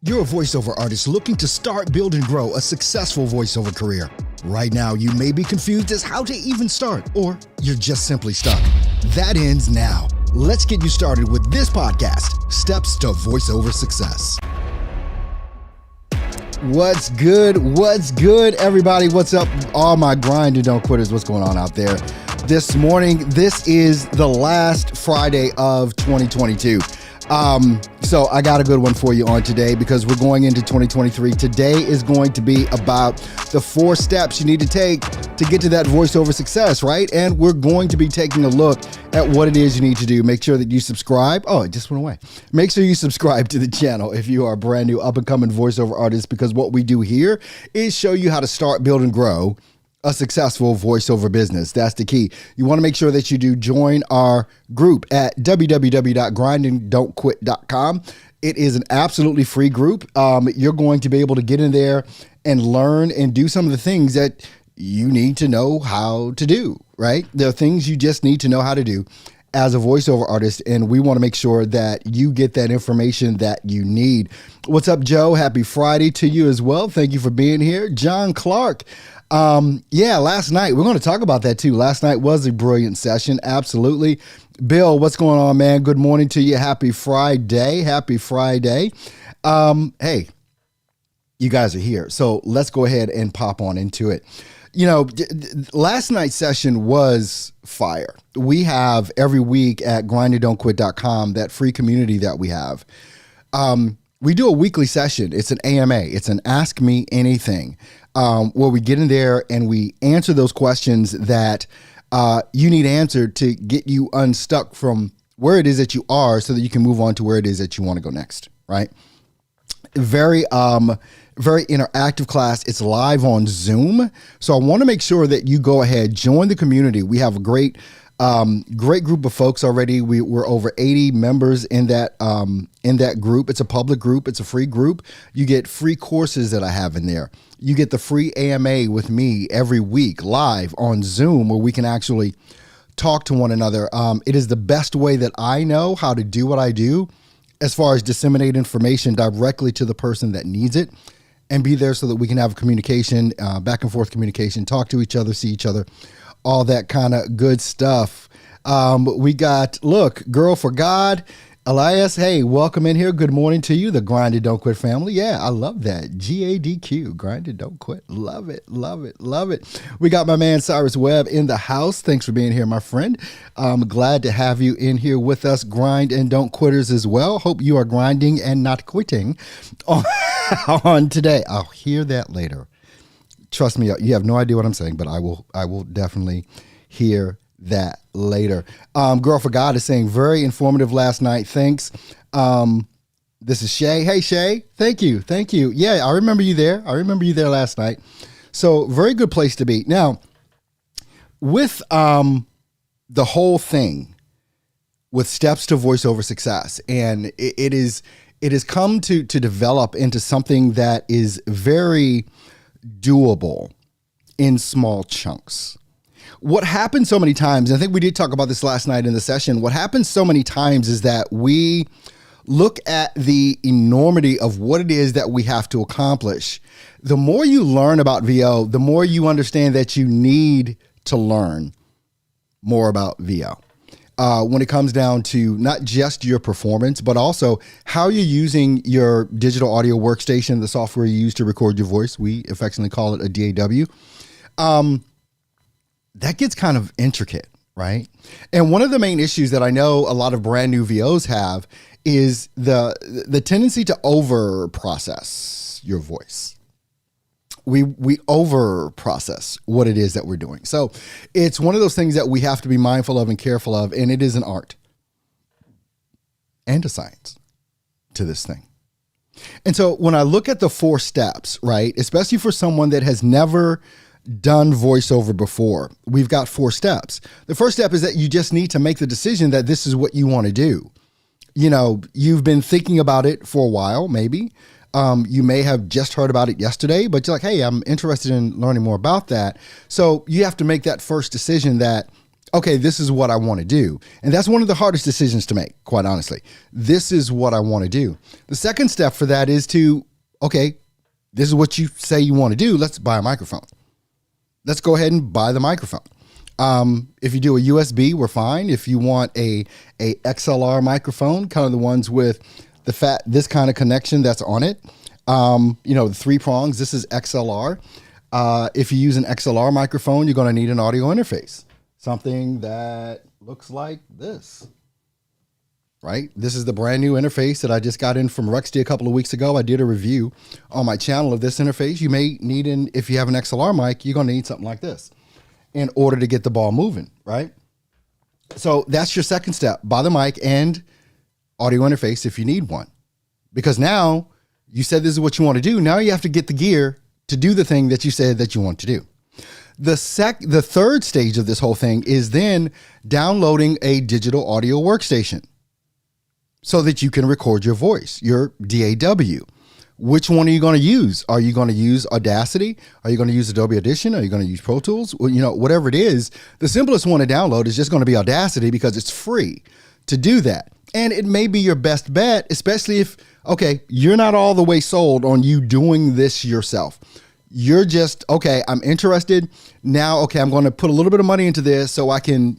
You're a voiceover artist looking to start, build, and grow a successful voiceover career. Right now, you may be confused as how to even start, or you're just simply stuck. That ends now. Let's get you started with this podcast, Steps to Voiceover Success. What's good? What's good, everybody? What's up? All my grind and don't quitters. What's going on out there? This morning, this is the last Friday of 2022. So I got a good one for you on today because we're going into 2023. Today is going to be about the 4 steps you need to take to get to that voiceover success, right? And we're going to be taking a look at what it is you need to do. Make sure that you subscribe. Oh, it just went away. Make sure you subscribe to the channel if you are a brand new up and coming voiceover artist, because what we do here is show you how to start, build, and grow a successful voiceover business. That's the key. You want to make sure that you do join our group at www.grindingdon'tquit.com. It is an absolutely free group. You're going to be able to get in there and learn and do some of the things that you need to know how to do, right? There are things you just need to know how to do as a voiceover artist, and we want to make sure that you get that information that you need. What's up, Joe? Happy Friday to you as well. Thank you for being here. John Clark. Last night, we're going to talk about that too. Last night was a brilliant session. Absolutely. Bill, what's going on, man? Good morning to you. Happy Friday. Happy Friday. Hey, you guys are here. So let's go ahead and pop on into it. You know, last night's session was fire. We have every week at grindingdon'tquit.com, that free community that we have. We do a weekly session. It's an AMA. It's an Ask Me Anything, where we get in there and we answer those questions that you need answered to get you unstuck from where it is that you are so that you can move on to where it is that you want to go next, right? Very interactive class. It's live on Zoom. So I want to make sure that you go ahead, join the community. We have a great group of folks already. We're over 80 members in that group. It's a public group. It's a free group. You get free courses that I have in there. You get the free AMA with me every week live on Zoom, where we can actually talk to one another. It is the best way that I know how to do what I do, as far as disseminate information directly to the person that needs it, and be there so that we can have communication, back and forth communication, talk to each other, see each other, all that kind of good stuff. We got, look, Girl for God, Elias. Hey, welcome in here. Good morning to you, the Grind and Don't Quit family. Yeah, I love that. GADQ, Grind and Don't Quit. Love it, love it, love it. We got my man Cyrus Webb in the house. Thanks for being here, my friend. I'm glad to have you in here with us, Grind and Don't Quitters as well. Hope you are grinding and not quitting on today. I'll hear that later. Trust me, you have no idea what I'm saying, but I will definitely hear that later. Girl for God is saying, very informative last night. Thanks. This is Shay. Hey, Shay. Thank you. Thank you. Yeah, I remember you there. I remember you there last night. So very good place to be. Now, with the whole thing with steps to voiceover success, and it has come to develop into something that is very doable in small chunks. What happens so many times, and I think we did talk about this last night in the session, what happens so many times is that we look at the enormity of what it is that we have to accomplish. The more you learn about VO, the more you understand that you need to learn more about VO. When it comes down to not just your performance, but also how you're using your digital audio workstation, the software you use to record your voice. We affectionately call it a DAW. That gets kind of intricate, right? And one of the main issues that I know a lot of brand new VOs have is the tendency to over process your voice. We over process what it is that we're doing. So it's one of those things that we have to be mindful of and careful of. And it is an art and a science to this thing. And so when I look at the 4 steps, right, especially for someone that has never done voiceover before, we've got 4 steps. The first step is that you just need to make the decision that this is what you want to do. You know, you've been thinking about it for a while, maybe. You may have just heard about it yesterday, but you're like, hey, I'm interested in learning more about that. So you have to make that first decision that okay, this is what I want to do. And that's one of the hardest decisions to make, quite honestly. This is what I want to do. The second step for that is to, okay, this is what you say you want to do. Let's buy a microphone. Let's go ahead and buy the microphone. If you do a USB, we're fine. If you want a XLR microphone, kind of the ones with this kind of connection that's on it, the 3 prongs, this is XLR. If you use an XLR microphone, you're going to need an audio interface. Something that looks like this, right? This is the brand new interface that I just got in from Ruxty a couple of weeks ago. I did a review on my channel of this interface. You may need, if you have an XLR mic, you're going to need something like this in order to get the ball moving, right? So that's your second step. Buy the mic and audio interface if you need one. Because now you said this is what you want to do. Now you have to get the gear to do the thing that you said that you want to do. The third stage of this whole thing is then downloading a digital audio workstation so that you can record your voice, your DAW. Which one are you going to use? Are you going to use Audacity? Are you going to use Adobe Audition? Are you going to use Pro Tools? Well, whatever it is, the simplest one to download is just going to be Audacity because it's free to do that. And it may be your best bet, especially if, okay, you're not all the way sold on you doing this yourself. You're just, okay, I'm interested now. Okay, I'm going to put a little bit of money into this so I can,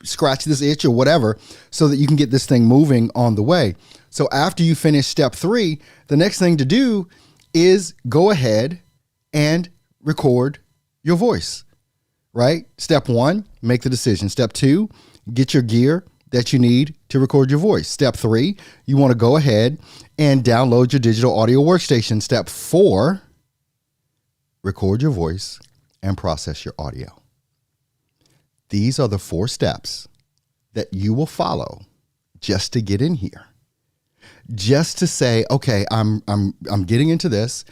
scratch this itch or whatever so that you can get this thing moving on the way. So after you finish step 3, the next thing to do is go ahead and record your voice, right? Step 1, make the decision. Step 2, get your gear that you need to record your voice. Step 3, you want to go ahead and download your digital audio workstation. Step 4, record your voice and process your audio. These are the 4 steps that you will follow just to get in here. Just to say, okay, I'm getting into this.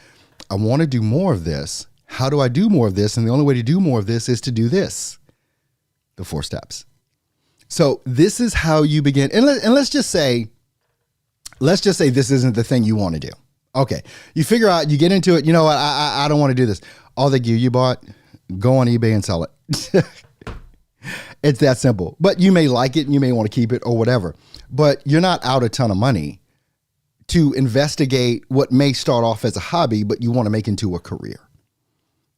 I want to do more of this. How do I do more of this? And the only way to do more of this is to do this. The 4 steps. So this is how you begin. And let's just say this isn't the thing you want to do. Okay, you figure out, you get into it. You know what? I don't want to do this. All the gear you bought, go on eBay and sell it. It's that simple. But you may like it and you may want to keep it or whatever. But you're not out a ton of money to investigate what may start off as a hobby, but you want to make into a career.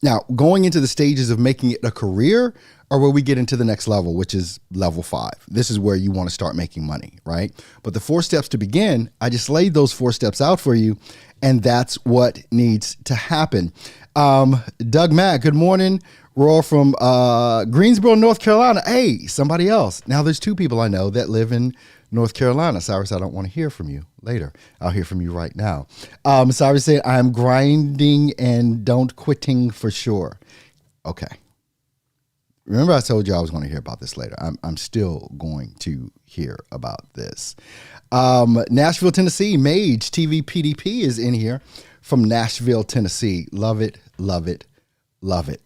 Now, going into the stages of making it a career are where we get into the next level, which is level 5. This is where you want to start making money, right? But the 4 steps to begin, I just laid those 4 steps out for you, and that's what needs to happen. Doug Mack, good morning. We're all from Greensboro, North Carolina. Hey, somebody else. Now, there's 2 people I know that live in North Carolina. Cyrus, I don't want to hear from you later. I'll hear from you right now. Cyrus said, I'm grinding and don't quitting for sure. Okay. Remember I told you I was going to hear about this later. I'm still going to hear about this. Nashville, Tennessee, Mage TV PDP is in here from Nashville, Tennessee. Love it, love it, love it.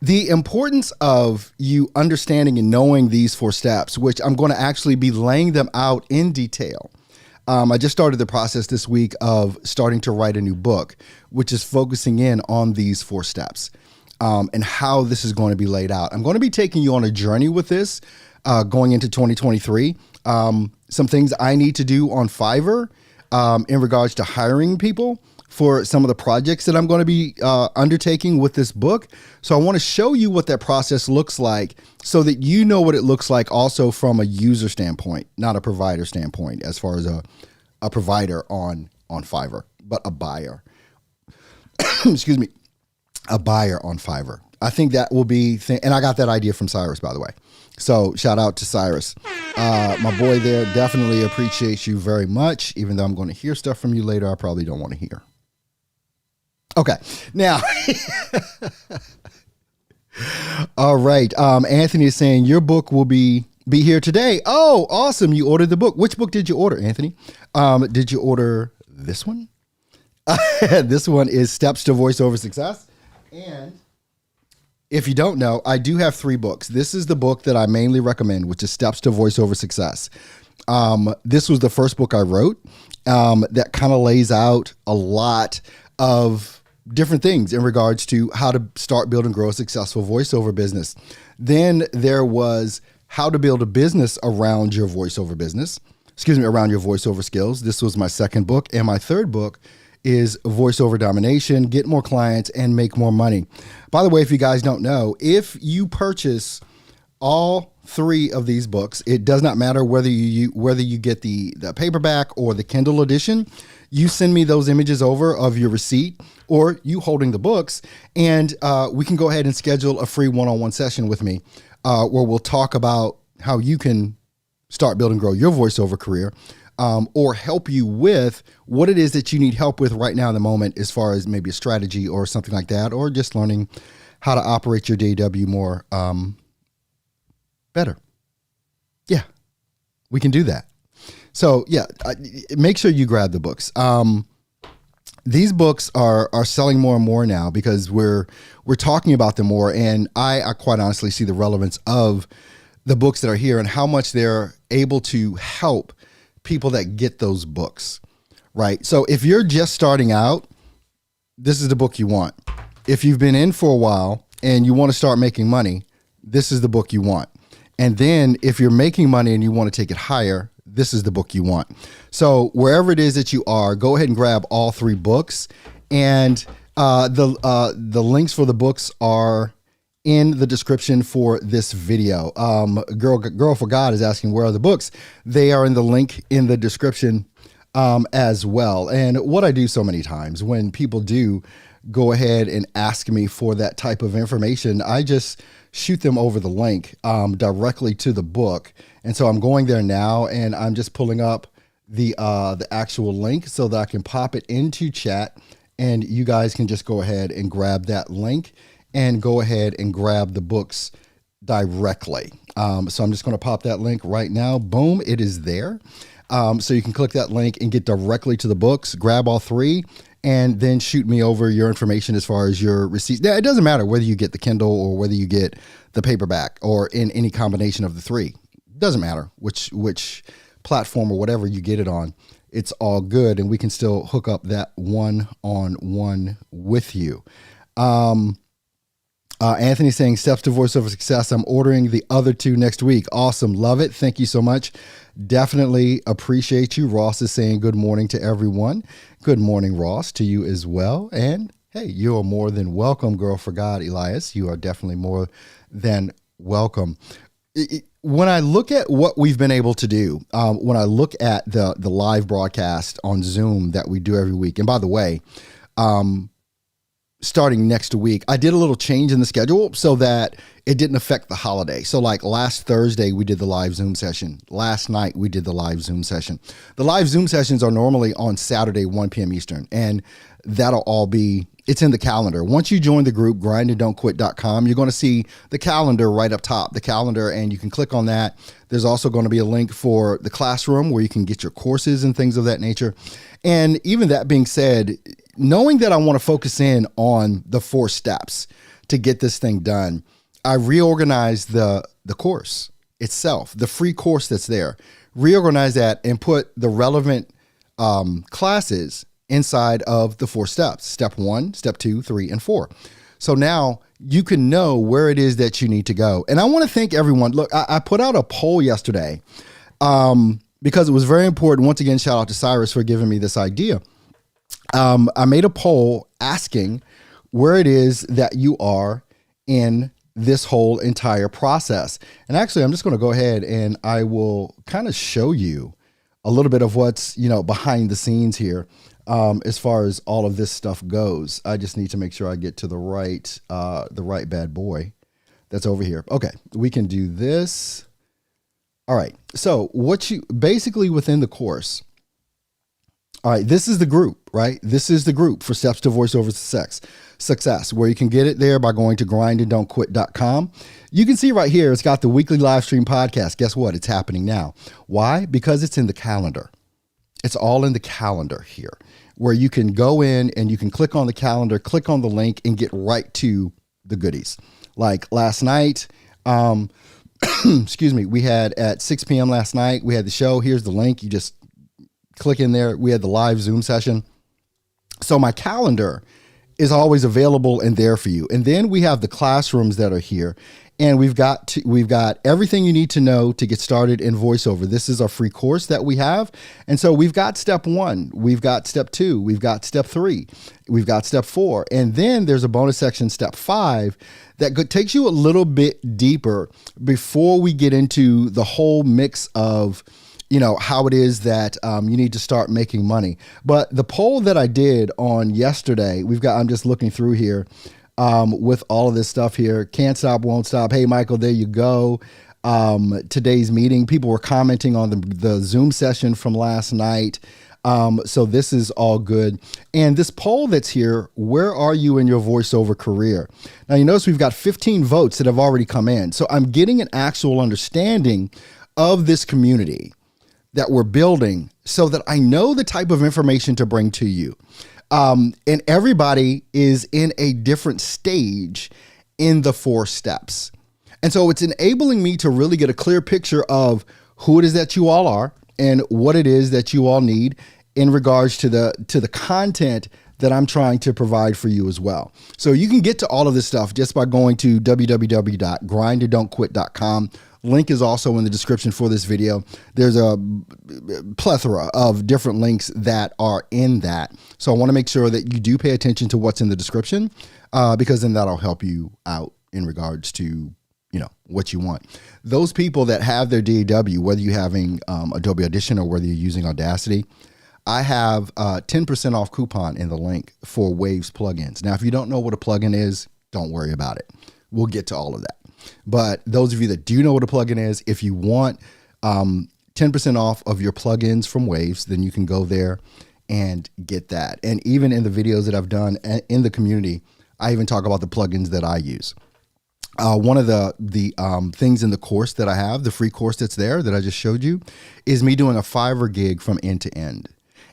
The importance of you understanding and knowing these 4 steps, which I'm going to actually be laying them out in detail. I just started the process this week of starting to write a new book, which is focusing in on these 4 steps and how this is going to be laid out. I'm going to be taking you on a journey with this going into 2023. Some things I need to do on Fiverr in regards to hiring people for some of the projects that I'm going to be undertaking with this book. So I want to show you what that process looks like so that you know what it looks like also from a user standpoint, not a provider standpoint, as far as a provider on Fiverr, but a buyer. Excuse me, a buyer on Fiverr. I think that will be, and I got that idea from Cyrus, by the way. So shout out to Cyrus. My boy there, definitely appreciates you very much. Even though I'm going to hear stuff from you later, I probably don't want to hear. Okay, now, all right. Anthony is saying your book will be here today. Oh, awesome. You ordered the book. Which book did you order, Anthony? Did you order this one? This one is Steps to Voiceover Success. And if you don't know, I do have 3 books. This is the book that I mainly recommend, which is Steps to Voiceover Success. This was the first book I wrote that kind of lays out a lot of different things in regards to how to start, build, and grow a successful voiceover business. Then there was how to build a business around your voiceover business. Excuse me, around your voiceover skills. This was my second book. And my third book is Voiceover Domination, Get More Clients and Make More Money. By the way, if you guys don't know, if you purchase all three of these books, it does not matter whether you get the paperback or the Kindle edition. You send me those images over of your receipt or you holding the books, and we can go ahead and schedule a free one-on-one session with me where we'll talk about how you can start, build, and grow your voiceover career, or help you with what it is that you need help with right now in the moment, as far as maybe a strategy or something like that, or just learning how to operate your DAW more better. Yeah, we can do that. So yeah, make sure you grab the books. These books are selling more and more now because we're talking about them more, and I quite honestly see the relevance of the books that are here and how much they're able to help people that get those books, right? So if you're just starting out, this is the book you want. If you've been in for a while and you want to start making money, this is the book you want. And then if you're making money and you want to take it higher, this is the book you want. So wherever it is that you are, go ahead and grab all three books. And the links for the books are in the description for this video. Girl for God is asking, where are the books? They are in the link in the description as well. And what I do so many times when people do go ahead and ask me for that type of information, I just shoot them over the link directly to the book. And so I'm going there now and I'm just pulling up the actual link so that I can pop it into chat, and you guys can just go ahead and grab that link and go ahead and grab the books directly. So I'm just going to pop that link right now. Boom, it is there. So you can click that link and get directly to the books, grab all three, and then shoot me over your information as far as your receipts. Now, it doesn't matter whether you get the Kindle or whether you get the paperback or in any combination of the three. Doesn't matter which platform or whatever you get it on. It's all good, and we can still hook up that one-on-one with you. Anthony saying, steps to voiceover success. I'm ordering the other two next week. Awesome. Love it. Thank you so much. Definitely appreciate you. Ross is saying good morning to everyone. Good morning, Ross, to you as well. And hey, you are more than welcome, Girl for God, Elias. You are definitely more than welcome. When I look at what we've been able to do, when I look at the live broadcast on Zoom that we do every week, and by the way, starting next week, I did a little change in the schedule so that it didn't affect the holiday. So like last Thursday, we did the live Zoom session. Last night, we did the live Zoom session. The live Zoom sessions are normally on Saturday, 1 p.m. Eastern, and that'll all be, it's in the calendar. Once you join the group, grindanddontquit.com, you're going to see the calendar right up top, the calendar, and you can click on that. There's also going to be a link for the classroom where you can get your courses and things of that nature. And even that being said, knowing that I want to focus in on the 4 steps to get this thing done, I reorganized the course itself, the free course that's there, reorganize that and put the relevant classes inside of the 4 steps, step 1, step 2, 3, and 4. So now you can know where it is that you need to go. And I want to thank everyone. Look, I put out a poll yesterday because it was very important. Once again, shout out to Cyrus for giving me this idea. I made a poll asking where it is that you are in this whole entire process. And actually, I'm just going to go ahead and I will kind of show you a little bit of what's, behind the scenes here. As far as all of this stuff goes, I just need to make sure I get to the right bad boy that's over here. Okay, we can do this. All right. So what you basically within the course. All right, this is the group, right? This is the group for Steps to Voiceover Success, where you can get it there by going to grindanddontquit.com. You can see right here, it's got the weekly live stream podcast. Guess what? It's happening now. Why? Because it's in the calendar. It's all in the calendar here, where you can go in and you can click on the calendar, click on the link, and get right to the goodies. Like last night, excuse me, we had at 6 p.m. last night, we had the show. Here's the link. You just click in there. We had the live Zoom session. So my calendar is always available and there for you. And then we have the classrooms that are here. And we've got everything you need to know to get started in voiceover. This is a free course that we have. And so we've got step 1, we've got step 2, we've got step 3, we've got step 4. And then there's a bonus section, step 5, that takes you a little bit deeper before we get into the whole mix of, how it is that you need to start making money. But the poll that I did on yesterday, I'm just looking through here, with all of this stuff here. Can't stop, won't stop. Hey, Michael, there you go. Today's meeting, people were commenting on the Zoom session from last night. So this is all good. And this poll that's here, where are you in your voiceover career? Now, you notice we've got 15 votes that have already come in. So I'm getting an actual understanding of this community that we're building so that I know the type of information to bring to you. And everybody is in a different stage in the 4 steps. And so it's enabling me to really get a clear picture of who it is that you all are and what it is that you all need in regards to the content that I'm trying to provide for you as well. So you can get to all of this stuff just by going to www.grindanddontquit.com. Link is also in the description for this video. There's a plethora of different links that are in that. So I want to make sure that you do pay attention to what's in the description, because then that'll help you out in regards to, what you want. Those people that have their DAW, whether you're having Adobe Audition or whether you're using Audacity, I have a 10% off coupon in the link for Waves plugins. Now, if you don't know what a plugin is, don't worry about it. We'll get to all of that. But those of you that do know what a plugin is, if you want 10% off of your plugins from Waves, then you can go there and get that. And even in the videos that I've done in the community, I even talk about the plugins that I use. One of the things in the course that I have, the free course that's there that I just showed you, is me doing a Fiverr gig from end to end.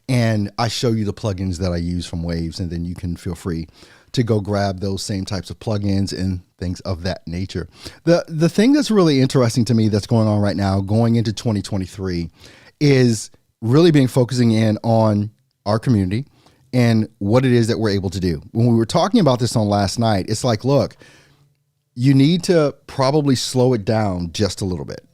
And I show you the plugins that I use from Waves, and then you can feel free to go grab those same types of plugins and things of that nature. The thing that's really interesting to me that's going on right now, going into 2023, is really focusing in on our community and what it is that we're able to do. When we were talking about this on last night, it's like, look, you need to probably slow it down just a little bit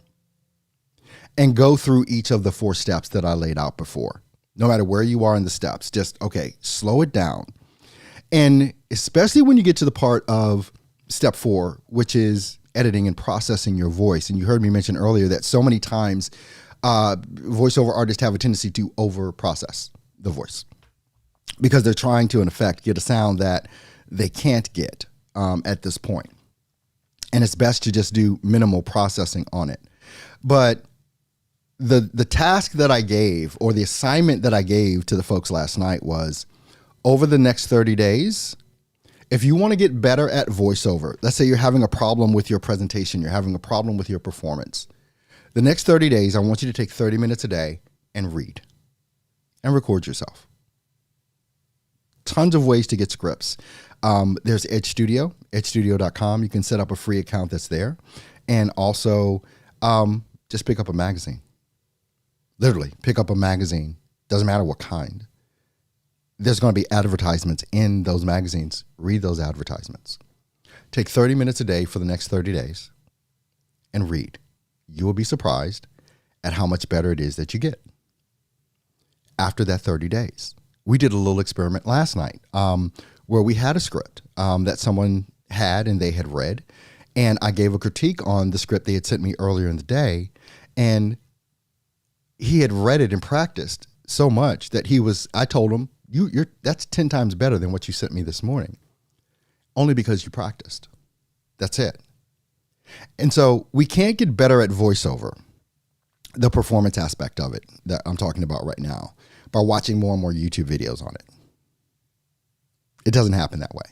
and go through each of the 4 steps that I laid out before. No matter where you are in the steps, just, okay, slow it down. And especially when you get to the part of step 4, which is editing and processing your voice. And you heard me mention earlier that so many times voiceover artists have a tendency to over process the voice because they're trying to, in effect, get a sound that they can't get at this point. And it's best to just do minimal processing on it. But the task that I gave, or the assignment that I gave to the folks last night, was over the next 30 days, if you want to get better at voiceover, let's say you're having a problem with your presentation, you're having a problem with your performance, the next 30 days, I want you to take 30 minutes a day and read and record yourself. Tons of ways to get scripts. There's Edge Studio, edgestudio.com. You can set up a free account that's there. And also just pick up a magazine. Literally, pick up a magazine. Doesn't matter what kind. There's going to be advertisements in those magazines. Read those advertisements. Take 30 minutes a day for the next 30 days and read. You will be surprised at how much better it is that you get after that 30 days. We did a little experiment last night where we had a script that someone had and they had read. And I gave a critique on the script they had sent me earlier in the day. And he had read it and practiced so much that I told him, that's 10 times better than what you sent me this morning. Only because you practiced. That's it. And so we can't get better at voiceover, the performance aspect of it that I'm talking about right now, by watching more and more YouTube videos on it. It doesn't happen that way.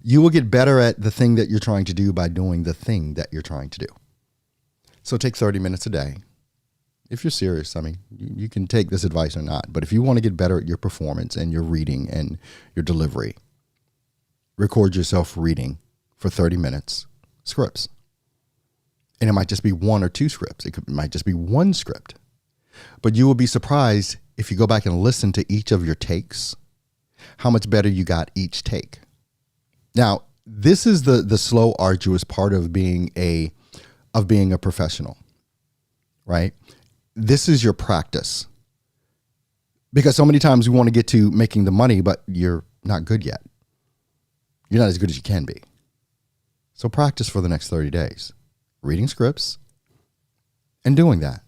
You will get better at the thing that you're trying to do by doing the thing that you're trying to do. So take 30 minutes a day. If you're serious, I mean, you can take this advice or not, but if you want to get better at your performance and your reading and your delivery, record yourself reading for 30 minutes scripts. And it might just be 1 or 2 scripts. It might just be 1 script. But you will be surprised if you go back and listen to each of your takes how much better you got each take. Now, this is the slow, arduous part of being a professional, right? This is your practice. Because so many times we want to get to making the money, but you're not good yet. You're not as good as you can be. So practice for the next 30 days, reading scripts and doing that.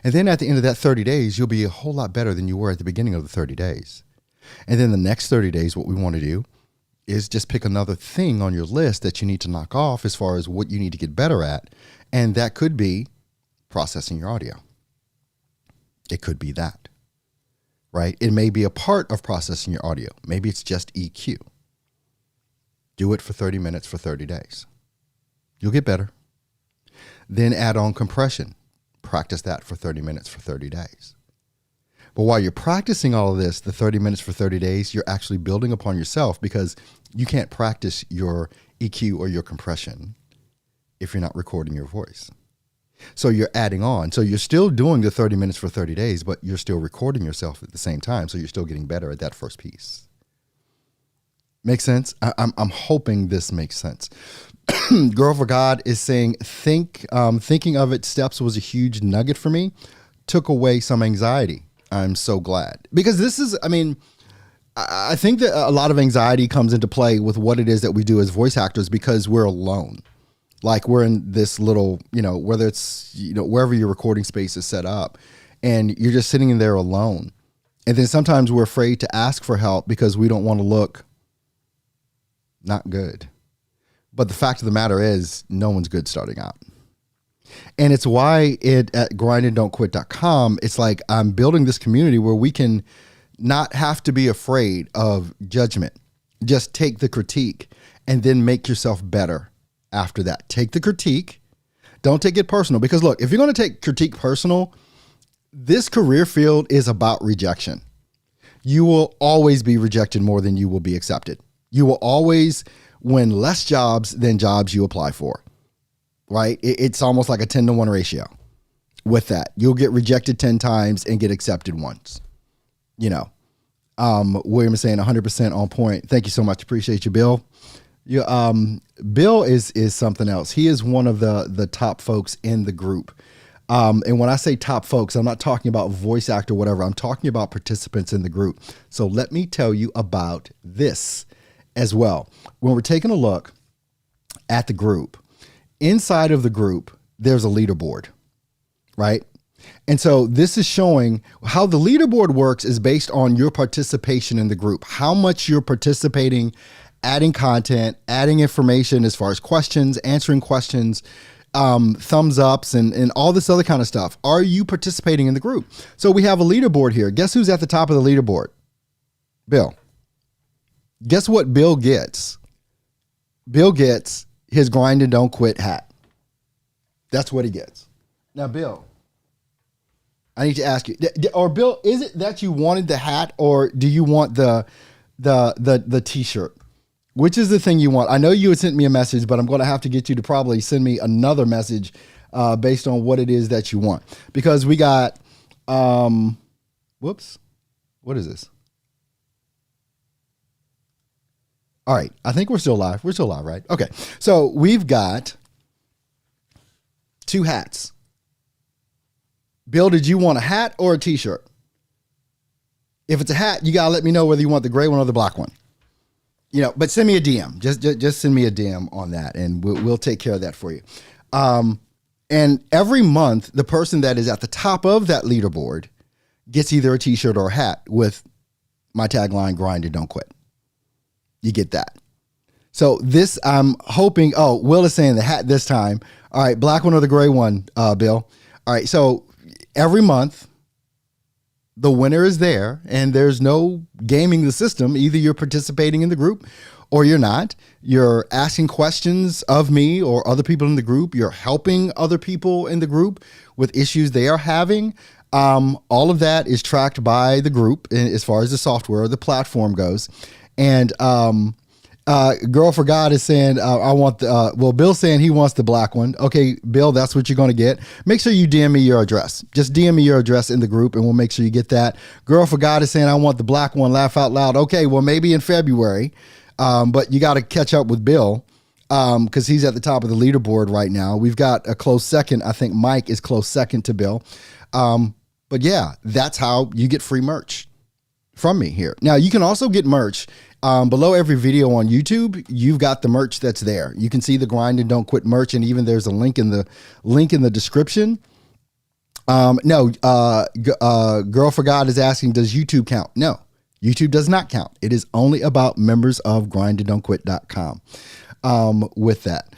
And then at the end of that 30 days, you'll be a whole lot better than you were at the beginning of the 30 days. And then the next 30 days, what we want to do is just pick another thing on your list that you need to knock off as far as what you need to get better at. And that could be processing your audio. It could be that, right? It may be a part of processing your audio. Maybe it's just EQ. Do it for 30 minutes for 30 days. You'll get better. Then add on compression. Practice that for 30 minutes for 30 days. But while you're practicing all of this, the 30 minutes for 30 days, you're actually building upon yourself, because you can't practice your EQ or your compression if you're not recording your voice. So you're adding on. So you're still doing the 30 minutes for 30 days, but you're still recording yourself at the same time. So you're still getting better at that first piece. Make sense? I'm hoping this makes sense. Girl for God is saying, thinking of it steps was a huge nugget for me. Took away some anxiety. I'm so glad. Because this is, I think that a lot of anxiety comes into play with what it is that we do as voice actors, because we're alone. Like we're in this little, whether it's, wherever your recording space is set up, and you're just sitting in there alone. And then sometimes we're afraid to ask for help because we don't want to look not good. But the fact of the matter is, no one's good starting out. And it's why at grindanddontquit.com, it's like I'm building this community where we can not have to be afraid of judgment. Just take the critique and then make yourself better after that. Take the critique. Don't take it personal. Because look, if you're going to take critique personal, this career field is about rejection. You will always be rejected more than you will be accepted. You will always win less jobs than jobs you apply for, right? It's almost like a 10-to-1 ratio with that. You'll get rejected 10 times and get accepted once. William is saying 100% on point. Thank you so much. Appreciate you, Bill. Bill is something else. He is one of the top folks in the group. And when I say top folks, I'm not talking about voice actor, whatever. I'm talking about participants in the group. So let me tell you about this as well. When we're taking a look at the group, inside of the group, there's a leaderboard, right? And so this is showing how the leaderboard works is based on your participation in the group, how much you're participating, adding content, adding information as far as questions, answering questions, thumbs ups, and all this other kind of stuff. Are you participating in the group? So we have a leaderboard here. Guess who's at the top of the leaderboard? Bill. Guess what Bill gets? Bill gets his Grind and Don't Quit hat. That's what he gets. Now, Bill, I need to ask you, or Bill, is it that you wanted the hat, or do you want the t-shirt? Which is the thing you want? I know you had sent me a message, but I'm going to have to get you to probably send me another message based on what it is that you want. Because we got, whoops, what is this? All right, I think we're still live. We're still live, right? Okay, so we've got 2 hats. Bill, did you want a hat or a t-shirt? If it's a hat, you got to let me know whether you want the gray one or the black one. But send me a DM. Just send me a DM on that, and we'll take care of that for you. And every month, the person that is at the top of that leaderboard gets either a t-shirt or a hat with my tagline, Grind and Don't Quit. You get that. So this, I'm hoping, Will is saying the hat this time. All right, black one or the gray one, Bill. All right, so every month, the winner is there, and there's no gaming the system. Either you're participating in the group or you're not. You're asking questions of me or other people in the group. You're helping other people in the group with issues they are having. All of that is tracked by the group as far as the software or the platform goes. And Girl for God is saying, I want the, Bill's saying he wants the black one. Okay, Bill, that's what you're going to get. Make sure you DM me your address. Just DM me your address in the group and we'll make sure you get that. Girl for God is saying, I want the black one. Laugh out loud. Okay, well, maybe in February, but you got to catch up with Bill because he's at the top of the leaderboard right now. We've got a close second. I think Mike is close second to Bill. But yeah, that's how you get free merch from me here. Now, you can also get merch. Below every video on YouTube, you've got the merch that's there. You can see the Grind and Don't Quit merch, and even there's a link in the description. Girl for God is asking, does YouTube count? No, YouTube does not count. It is only about members of grindanddontquit.com with that.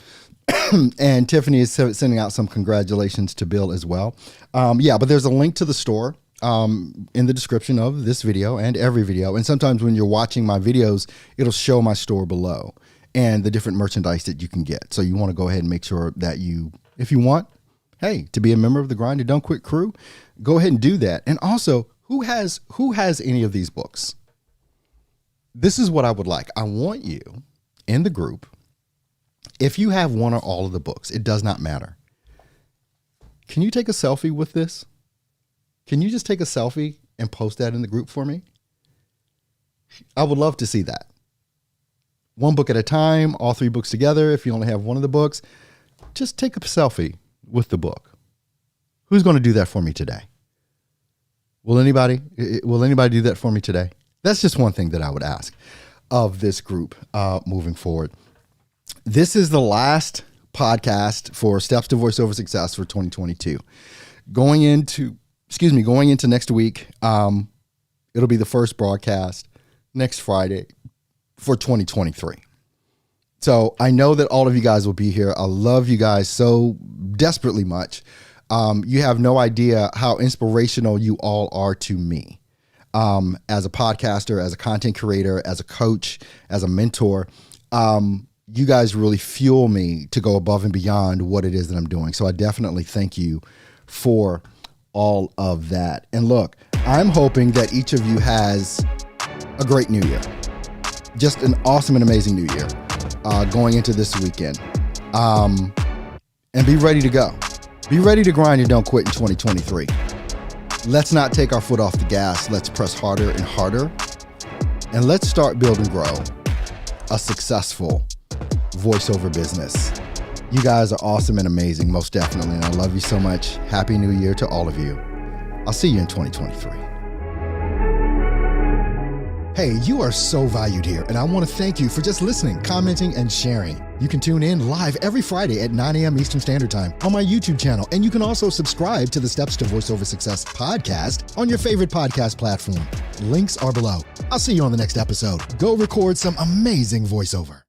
And Tiffany is sending out some congratulations to Bill as well. But there's a link to the store in the description of this video and every video. And sometimes when you're watching my videos, it'll show my store below and the different merchandise that you can get. So you want to go ahead and make sure that if you want, hey, to be a member of the Grind and Don't Quit crew, go ahead and do that. And also, who has any of these books? This is what I would like. I want you in the group. If you have one or all of the books, it does not matter. Can you take a selfie with this? Can you just take a selfie and post that in the group for me? I would love to see that. One book at a time, all 3 books together. If you only have one of the books, just take a selfie with the book. Who's going to do that for me today? Will anybody do that for me today? That's just one thing that I would ask of this group moving forward. This is the last podcast for Steps to Voiceover Success for 2022. Going into next week, it'll be the first broadcast next Friday for 2023. So I know that all of you guys will be here. I love you guys so desperately much. You have no idea how inspirational you all are to me. As a podcaster, as a content creator, as a coach, as a mentor, you guys really fuel me to go above and beyond what it is that I'm doing. So I definitely thank you for all of that. And look, I'm hoping that each of you has a great new year. Just an awesome and amazing new year going into this weekend. And be ready to go. Be ready to grind and don't quit in 2023. Let's not take our foot off the gas. Let's press harder and harder. And let's start build and grow a successful voiceover business. You guys are awesome and amazing, most definitely. And I love you so much. Happy New Year to all of you. I'll see you in 2023. Hey, you are so valued here, and I want to thank you for just listening, commenting, and sharing. You can tune in live every Friday at 9 a.m. Eastern Standard Time on my YouTube channel, and you can also subscribe to the Steps to Voiceover Success podcast on your favorite podcast platform. Links are below. I'll see you on the next episode. Go record some amazing voiceover.